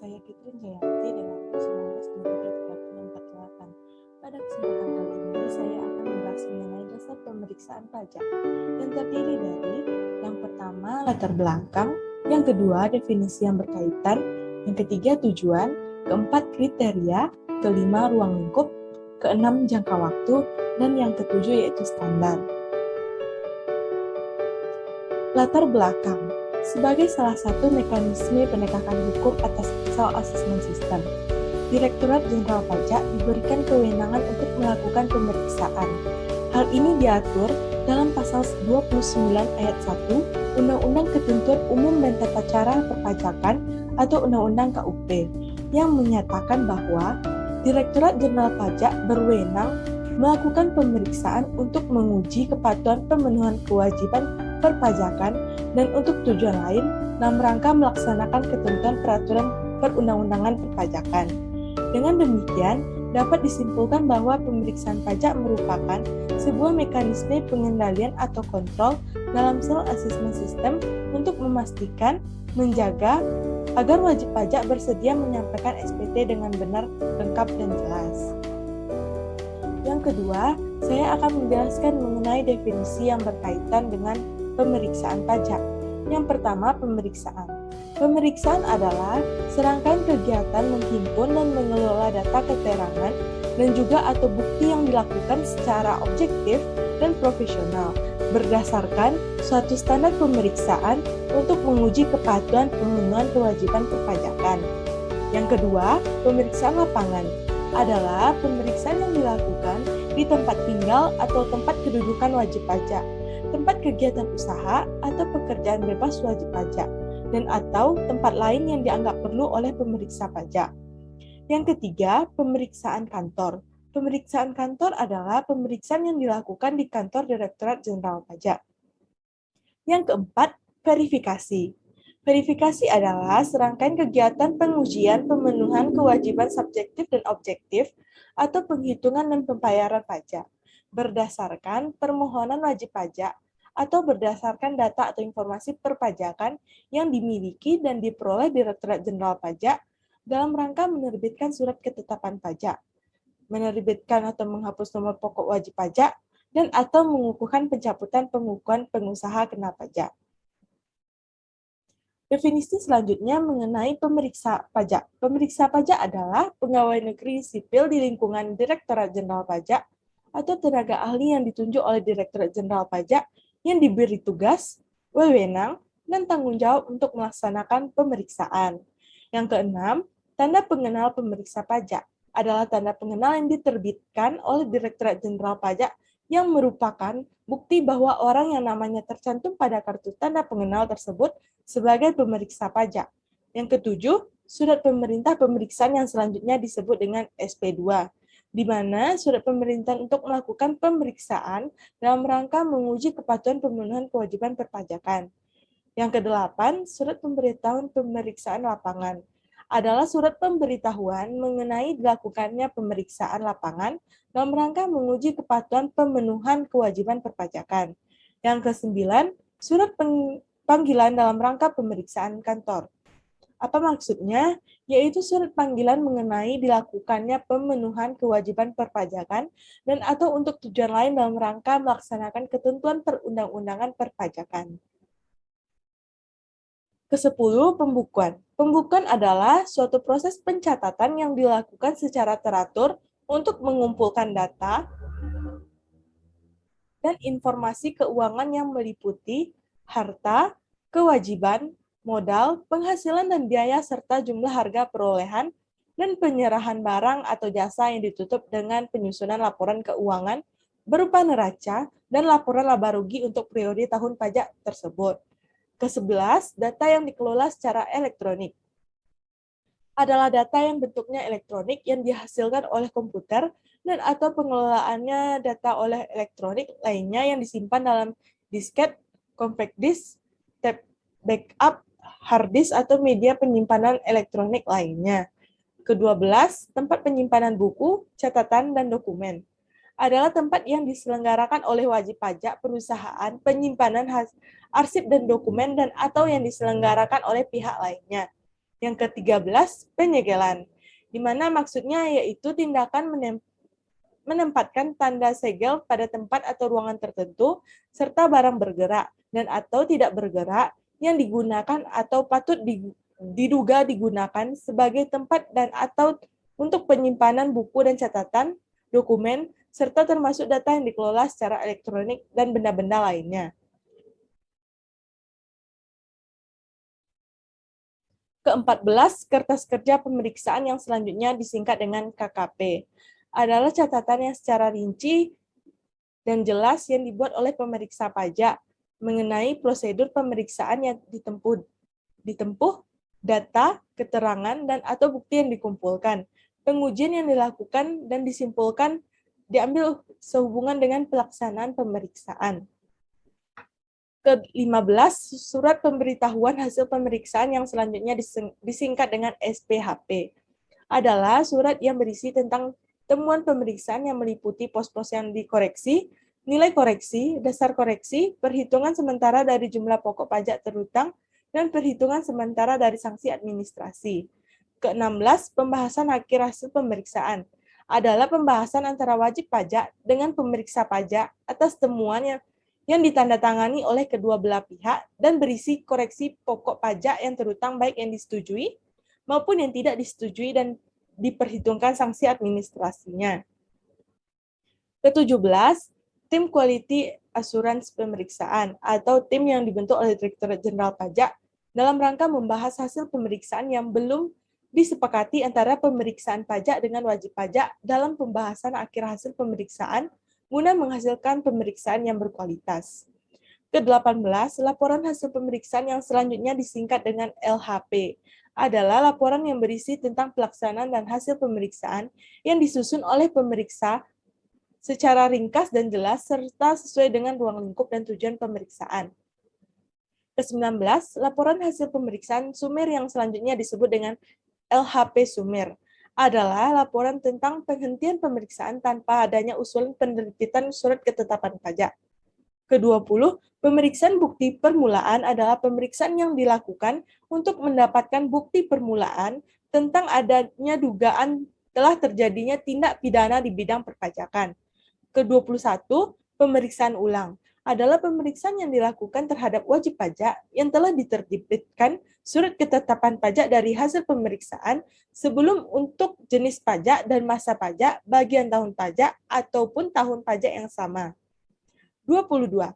saya Fitrin Jayanti dengan nomor 19 2024. Pada kesempatan kali ini, saya akan membahas mengenai dasar pemeriksaan pajak yang terdiri dari yang pertama, latar belakang, yang kedua, definisi yang berkaitan, yang ketiga, tujuan, keempat, kriteria, kelima, ruang lingkup, keenam, jangka waktu, dan yang ketujuh yaitu standar. Latar belakang sebagai salah satu mekanisme penegakan hukum atas self-assessment system, Direktorat Jenderal Pajak diberikan kewenangan untuk melakukan pemeriksaan. Hal ini diatur dalam pasal 29 ayat 1 Undang-Undang Ketentuan Umum dan Tata Cara Perpajakan atau Undang-Undang KUP yang menyatakan bahwa Direktorat Jenderal Pajak berwenang melakukan pemeriksaan untuk menguji kepatuhan pemenuhan kewajiban perpajakan dan untuk tujuan lain dalam rangka melaksanakan ketentuan peraturan perundang-undangan perpajakan. Dengan demikian, dapat disimpulkan bahwa pemeriksaan pajak merupakan sebuah mekanisme pengendalian atau kontrol dalam self-assessment system untuk memastikan, menjaga, agar wajib pajak bersedia menyampaikan SPT dengan benar, lengkap, dan jelas. Yang kedua, saya akan menjelaskan mengenai definisi yang berkaitan dengan pemeriksaan pajak. Yang pertama, pemeriksaan. Pemeriksaan adalah serangkaian kegiatan menghimpun dan mengelola data keterangan dan juga atau bukti yang dilakukan secara objektif dan profesional berdasarkan suatu standar pemeriksaan untuk menguji kepatuhan pemenuhan kewajiban perpajakan. Yang kedua, pemeriksaan lapangan adalah pemeriksaan yang dilakukan di tempat tinggal atau tempat kedudukan wajib pajak, tempat kegiatan usaha atau pekerjaan bebas wajib pajak, dan atau tempat lain yang dianggap perlu oleh pemeriksa pajak. Yang ketiga, pemeriksaan kantor. Pemeriksaan kantor adalah pemeriksaan yang dilakukan di kantor Direktorat Jenderal Pajak. Yang keempat, verifikasi. Verifikasi adalah serangkaian kegiatan pengujian pemenuhan kewajiban subjektif dan objektif atau penghitungan dan pembayaran pajak berdasarkan permohonan wajib pajak atau berdasarkan data atau informasi perpajakan yang dimiliki dan diperoleh Direktorat Jenderal Pajak dalam rangka menerbitkan surat ketetapan pajak, menerbitkan atau menghapus nomor pokok wajib pajak, dan atau mengukuhkan pencabutan pengukuhan pengusaha kena pajak. Definisi selanjutnya mengenai pemeriksa pajak. Pemeriksa pajak adalah pegawai negeri sipil di lingkungan Direktorat Jenderal Pajak atau tenaga ahli yang ditunjuk oleh Direktorat Jenderal Pajak yang diberi tugas, wewenang, dan tanggung jawab untuk melaksanakan pemeriksaan. Yang keenam, tanda pengenal pemeriksa pajak adalah tanda pengenal yang diterbitkan oleh Direktorat Jenderal Pajak yang merupakan bukti bahwa orang yang namanya tercantum pada kartu tanda pengenal tersebut sebagai pemeriksa pajak. Yang ketujuh, surat pemerintah pemeriksaan yang selanjutnya disebut dengan SP2, di mana surat pemerintah untuk melakukan pemeriksaan dalam rangka menguji kepatuhan pemenuhan kewajiban perpajakan. Yang kedelapan, surat pemberitahuan pemeriksaan lapangan adalah surat pemberitahuan mengenai dilakukannya pemeriksaan lapangan dalam rangka menguji kepatuhan pemenuhan kewajiban perpajakan. Yang kesembilan, surat panggilan dalam rangka pemeriksaan kantor. Apa maksudnya? Yaitu surat panggilan mengenai dilakukannya pemenuhan kewajiban perpajakan dan atau untuk tujuan lain dalam rangka melaksanakan ketentuan perundang-undangan perpajakan. Kesepuluh, pembukuan. Pembukuan adalah suatu proses pencatatan yang dilakukan secara teratur untuk mengumpulkan data dan informasi keuangan yang meliputi harta, kewajiban, modal, penghasilan dan biaya serta jumlah harga perolehan dan penyerahan barang atau jasa yang ditutup dengan penyusunan laporan keuangan berupa neraca dan laporan laba rugi untuk periode tahun pajak tersebut. Ke-11, data yang dikelola secara elektronik adalah data yang bentuknya elektronik yang dihasilkan oleh komputer dan atau pengelolaannya data oleh elektronik lainnya yang disimpan dalam disket, compact disk, tape backup, hard disk, atau media penyimpanan elektronik lainnya. Ke-12, tempat penyimpanan buku, catatan, dan dokumen adalah tempat yang diselenggarakan oleh wajib pajak, perusahaan, penyimpanan arsip dan dokumen, dan atau yang diselenggarakan oleh pihak lainnya. Yang ke-13, penyegelan, di mana maksudnya yaitu tindakan menempatkan tanda segel pada tempat atau ruangan tertentu, serta barang bergerak dan atau tidak bergerak yang digunakan atau patut diduga digunakan sebagai tempat dan atau untuk penyimpanan buku dan catatan, dokumen, serta termasuk data yang dikelola secara elektronik dan benda-benda lainnya. Ke-14, kertas kerja pemeriksaan yang selanjutnya disingkat dengan KKP. Adalah catatan yang secara rinci dan jelas yang dibuat oleh pemeriksa pajak mengenai prosedur pemeriksaan yang ditempuh, data, keterangan, dan atau bukti yang dikumpulkan, pengujian yang dilakukan dan disimpulkan diambil sehubungan dengan pelaksanaan pemeriksaan. Ke-15, surat pemberitahuan hasil pemeriksaan yang selanjutnya disingkat dengan SPHP. Adalah surat yang berisi tentang temuan pemeriksaan yang meliputi pos-pos yang dikoreksi, nilai koreksi, dasar koreksi, perhitungan sementara dari jumlah pokok pajak terutang, dan perhitungan sementara dari sanksi administrasi. Ke-16, pembahasan akhir hasil pemeriksaan. Adalah pembahasan antara wajib pajak dengan pemeriksa pajak atas temuan yang ditandatangani oleh kedua belah pihak dan berisi koreksi pokok pajak yang terutang baik yang disetujui maupun yang tidak disetujui dan diperhitungkan sanksi administrasinya. Ke-17, tim Quality Assurance Pemeriksaan atau tim yang dibentuk oleh Direktorat Jenderal Pajak dalam rangka membahas hasil pemeriksaan yang belum disepakati antara pemeriksaan pajak dengan wajib pajak dalam pembahasan akhir hasil pemeriksaan guna menghasilkan pemeriksaan yang berkualitas. Ke-18, laporan hasil pemeriksaan yang selanjutnya disingkat dengan LHP adalah laporan yang berisi tentang pelaksanaan dan hasil pemeriksaan yang disusun oleh pemeriksa secara ringkas dan jelas serta sesuai dengan ruang lingkup dan tujuan pemeriksaan. Ke-19, laporan hasil pemeriksaan Sumer yang selanjutnya disebut dengan LHP Sumer adalah laporan tentang penghentian pemeriksaan tanpa adanya usulan penerbitan surat ketetapan pajak. Ke-20, pemeriksaan bukti permulaan adalah pemeriksaan yang dilakukan untuk mendapatkan bukti permulaan tentang adanya dugaan telah terjadinya tindak pidana di bidang perpajakan. Ke-21, pemeriksaan ulang adalah pemeriksaan yang dilakukan terhadap wajib pajak yang telah diterbitkan surat ketetapan pajak dari hasil pemeriksaan sebelum untuk jenis pajak dan masa pajak, bagian tahun pajak, ataupun tahun pajak yang sama. 22.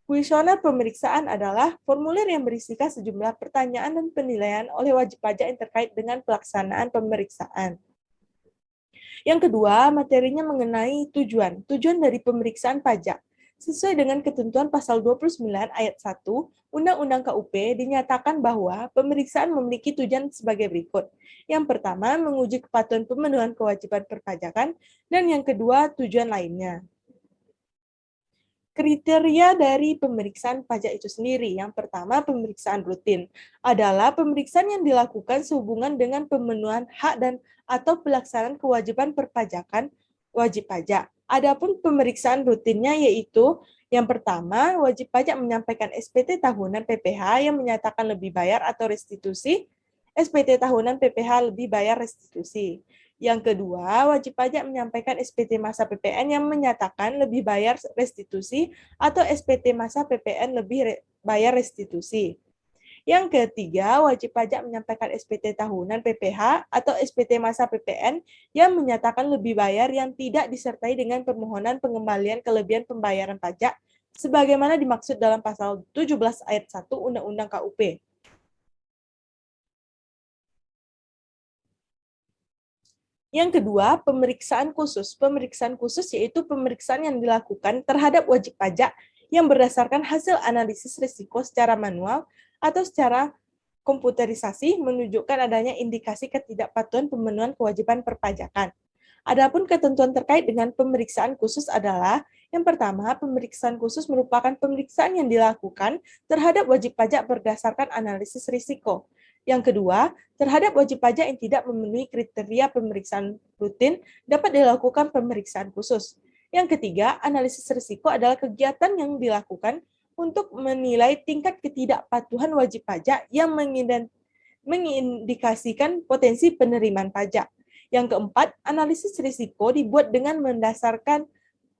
Kuesioner pemeriksaan adalah formulir yang berisikan sejumlah pertanyaan dan penilaian oleh wajib pajak yang terkait dengan pelaksanaan pemeriksaan. Yang kedua, materinya mengenai tujuan dari pemeriksaan pajak. Sesuai dengan ketentuan pasal 29 ayat 1 Undang-Undang KUP dinyatakan bahwa pemeriksaan memiliki tujuan sebagai berikut. Yang pertama, menguji kepatuhan pemenuhan kewajiban perpajakan, dan yang kedua, tujuan lainnya. Kriteria dari pemeriksaan pajak itu sendiri. Yang pertama, pemeriksaan rutin adalah pemeriksaan yang dilakukan sehubungan dengan pemenuhan hak dan atau pelaksanaan kewajiban perpajakan wajib pajak. Adapun pemeriksaan rutinnya yaitu yang pertama, wajib pajak menyampaikan SPT tahunan PPh yang menyatakan lebih bayar atau restitusi, SPT tahunan PPh lebih bayar restitusi. Yang kedua, wajib pajak menyampaikan SPT masa PPN yang menyatakan lebih bayar restitusi atau SPT masa PPN lebih bayar restitusi. Yang ketiga, wajib pajak menyampaikan SPT tahunan PPh atau SPT masa PPN yang menyatakan lebih bayar yang tidak disertai dengan permohonan pengembalian kelebihan pembayaran pajak sebagaimana dimaksud dalam pasal 17 ayat 1 Undang-Undang KUP. Yang kedua, pemeriksaan khusus. Pemeriksaan khusus yaitu pemeriksaan yang dilakukan terhadap wajib pajak yang berdasarkan hasil analisis risiko secara manual atau secara komputerisasi menunjukkan adanya indikasi ketidakpatuhan pemenuhan kewajiban perpajakan. Adapun ketentuan terkait dengan pemeriksaan khusus adalah yang pertama, pemeriksaan khusus merupakan pemeriksaan yang dilakukan terhadap wajib pajak berdasarkan analisis risiko. Yang kedua, terhadap wajib pajak yang tidak memenuhi kriteria pemeriksaan rutin dapat dilakukan pemeriksaan khusus. Yang ketiga, analisis risiko adalah kegiatan yang dilakukan untuk menilai tingkat ketidakpatuhan wajib pajak yang mengindikasikan potensi penerimaan pajak. Yang keempat, analisis risiko dibuat dengan mendasarkan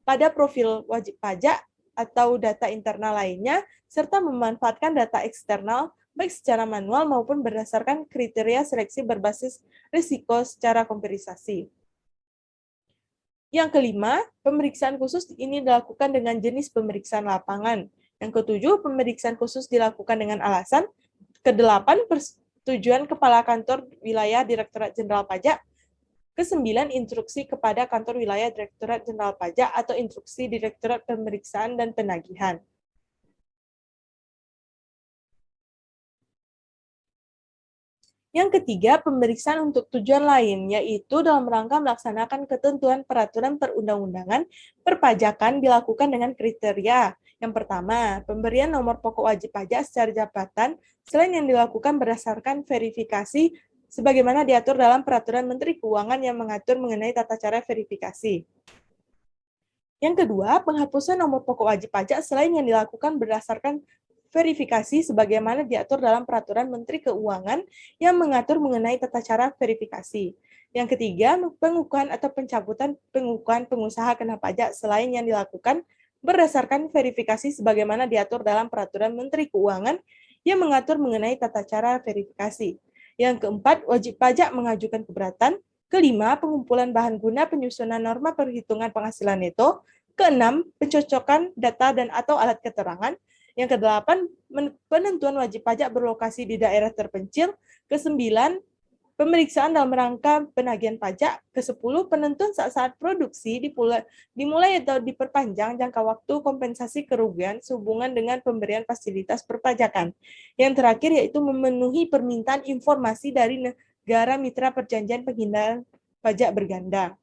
pada profil wajib pajak atau data internal lainnya, serta memanfaatkan data eksternal baik secara manual maupun berdasarkan kriteria seleksi berbasis risiko secara komputerisasi. Yang kelima, pemeriksaan khusus ini dilakukan dengan jenis pemeriksaan lapangan. Yang ketujuh, pemeriksaan khusus dilakukan dengan alasan. Kedelapan, persetujuan Kepala Kantor Wilayah Direktorat Jenderal Pajak. Kesembilan, instruksi kepada Kantor Wilayah Direktorat Jenderal Pajak atau instruksi Direktorat Pemeriksaan dan Penagihan. Yang ketiga, pemeriksaan untuk tujuan lain, yaitu dalam rangka melaksanakan ketentuan peraturan perundang-undangan perpajakan dilakukan dengan kriteria. Yang pertama, pemberian nomor pokok wajib pajak secara jabatan selain yang dilakukan berdasarkan verifikasi sebagaimana diatur dalam peraturan Menteri Keuangan yang mengatur mengenai tata cara verifikasi. Yang kedua, penghapusan nomor pokok wajib pajak selain yang dilakukan berdasarkan verifikasi sebagaimana diatur dalam peraturan Menteri Keuangan yang mengatur mengenai tata cara verifikasi. Yang ketiga, pengukuhan atau pencabutan pengukuhan pengusaha kena pajak selain yang dilakukan berdasarkan verifikasi sebagaimana diatur dalam peraturan Menteri Keuangan yang mengatur mengenai tata cara verifikasi. Yang keempat, wajib pajak mengajukan keberatan. Kelima, pengumpulan bahan guna penyusunan norma perhitungan penghasilan neto. Keenam, pencocokan data dan atau alat keterangan. Yang kedelapan, penentuan wajib pajak berlokasi di daerah terpencil. Kesembilan, pemeriksaan dalam rangka penagihan pajak. Kesepuluh, penentuan saat-saat produksi dimulai atau diperpanjang jangka waktu kompensasi kerugian sehubungan dengan pemberian fasilitas perpajakan. Yang terakhir yaitu memenuhi permintaan informasi dari negara mitra perjanjian penghindaran pajak berganda.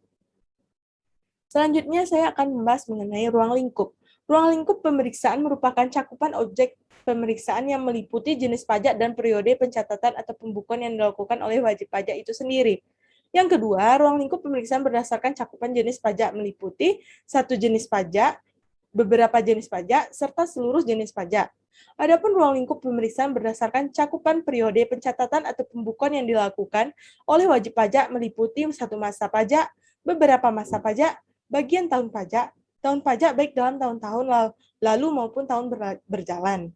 Selanjutnya saya akan membahas mengenai ruang lingkup. Ruang lingkup pemeriksaan merupakan cakupan objek pemeriksaan yang meliputi jenis pajak dan periode pencatatan atau pembukuan yang dilakukan oleh wajib pajak itu sendiri. Yang kedua, ruang lingkup pemeriksaan berdasarkan cakupan jenis pajak meliputi satu jenis pajak, beberapa jenis pajak, serta seluruh jenis pajak. Adapun ruang lingkup pemeriksaan berdasarkan cakupan periode pencatatan atau pembukuan yang dilakukan oleh wajib pajak meliputi satu masa pajak, beberapa masa pajak, bagian tahun pajak baik dalam tahun-tahun lalu maupun tahun berjalan.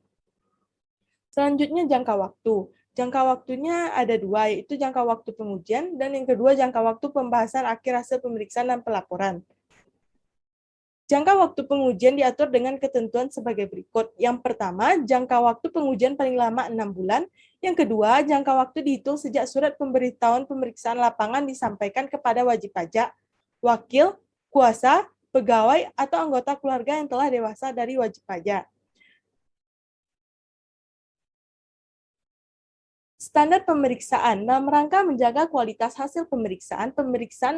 Selanjutnya jangka waktu. Jangka waktunya ada dua, yaitu jangka waktu pengujian dan yang kedua jangka waktu pembahasan akhir hasil pemeriksaan dan pelaporan. Jangka waktu pengujian diatur dengan ketentuan sebagai berikut. Yang pertama, jangka waktu pengujian paling lama 6 bulan. Yang kedua, jangka waktu dihitung sejak surat pemberitahuan pemeriksaan lapangan disampaikan kepada wajib pajak, wakil, kuasa, pegawai, atau anggota keluarga yang telah dewasa dari wajib pajak. Standar pemeriksaan dalam rangka menjaga kualitas hasil pemeriksaan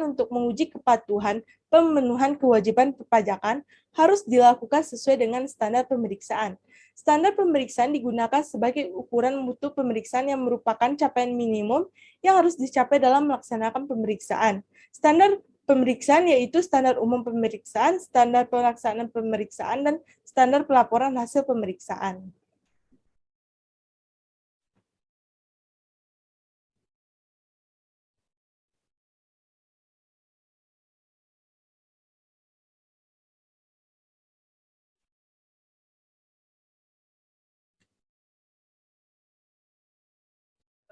untuk menguji kepatuhan pemenuhan kewajiban perpajakan harus dilakukan sesuai dengan standar pemeriksaan. Standar pemeriksaan digunakan sebagai ukuran mutu pemeriksaan yang merupakan capaian minimum yang harus dicapai dalam melaksanakan pemeriksaan. Standar pemeriksaan yaitu standar umum pemeriksaan, standar pelaksanaan pemeriksaan, dan standar pelaporan hasil pemeriksaan.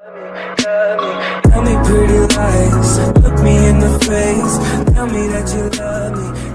Tell me pretty lies, look me in the face, tell me that you love me.